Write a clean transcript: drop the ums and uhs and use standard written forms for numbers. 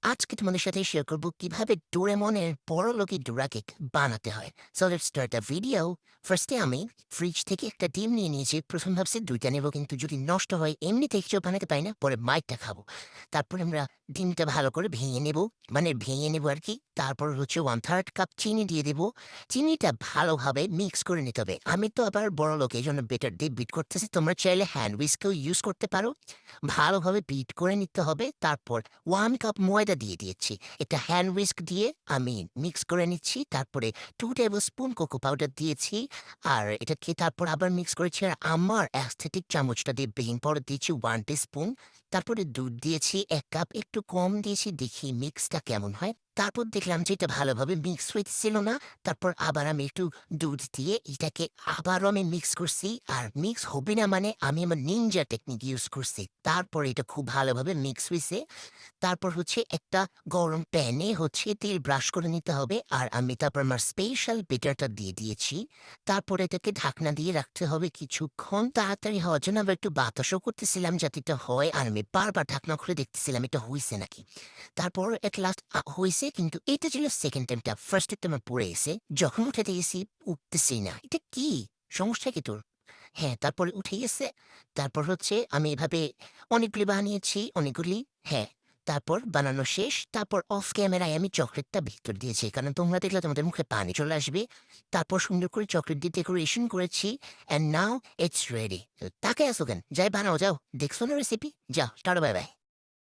আজকে তোমাদের সাথে শেয়ার করব কিভাবে ডোরেমনের বড়লোকি ডোরা কেক বানাতে হয়। So let's start the video. ফার্স্টে আমি ফ্রিজ থেকে একটা ডিম নিয়ে নিয়েছি। প্রথম ভাবছি ২টা নেব, কিন্তু যদি নষ্ট হয় এমনিতে কিছু বানাতে পারি না, পরে মাইরটা খাবো। তারপরে আমরা ডিমটা ভালো করে ভেঙে নেব, মানে ভেঙে নেব আর কি। তারপর হচ্ছে 1/3 কাপ চিনি দিয়ে দেব। চিনিটা ভালোভাবে মিক্স করে নিতে হবে। আমি তো আবার বড়লোক, এই জন্য বেটার দিয়ে বিট করতেছি। তোমরা চাইলে হ্যান্ড হুইস্কও ইউজ করতে পারো। ভালোভাবে বিট করে নিতে হবে। তারপর 1 কাপ ময়দা দিয়ে দিয়েছি। এটা হ্যান্ড হুইস্ক দিয়ে আমি মিক্স করে নিচ্ছি। তারপরে 2 টেবিল স্পুন কোকো পাউডার দিয়েছি। আর এটাকে তারপর আবার মিক্স করেছি। আর আমার অ্যাস্থেটিক চামচটা দিয়ে বেকিং পাউডার দিয়েছি 1 টিস্পুন। তারপরে দুধ দিয়েছি ১ কাপ, একটু কম দিয়েছি, দেখি মিক্সটা কেমন হয়। তারপর দেখলাম যে এটা ভালোভাবে মিক্স হইতেছিল না। তারপর আবার আমি একটু দুধ দিয়ে এটাকে আবারও আমি মিক্স করছি। আর মিক্স হবে না মানে আমি আমার নিনজা টেকনিক ইউজ করছি। তারপর এটা খুব ভালোভাবে মিক্স হইছে। তারপর হচ্ছে একটা গরম প্যানে হচ্ছে তেল ব্রাশ করে নিতে হবে। আর আমি তারপর আমার স্পেশাল বেটারটা দিয়ে দিয়েছি। তারপর এটাকে ঢাকনা দিয়ে রাখতে হবে কিছুক্ষণ, তাড়াতাড়ি হওয়ার জন্য। আবার একটু বাতাসও করতেছিলাম যাতে এটা হয়। আর আমি বারবার ঢাকনা খুলে দেখতেছিলাম এটা হইছে নাকি। তারপর এট লাস্ট হইছে, কিন্তু এটা ছিল সেকেন্ড টাইমটা। ফার্স্ট টাইমটা আমার পড়ে গেছে। যখন উঠাতে গেছি উঠতেছি না। এটা কি সমস্যা কি তোর? হ্যাঁ, তারপরে উঠে গেছে। তারপর হচ্ছে আমি এভাবে অনেকগুলি বানিয়েছি, অনেকগুলি। হ্যাঁ, তারপর বানানো শেষ। তারপর অফ ক্যামেরায় আমি চকলেটটা ভেতর দিয়েছি। কারণ তোমরা দেখলে তোমাদের মুখে পানি চলে আসবে। তারপর সুন্দর করে চকলেট দিয়ে ডেকোরেশন করেছি। And now it's ready. তাকায় আছো কেন? যাই বানাও যাও। দেখছো না রেসিপি? যাও, টাটা বাই বাই।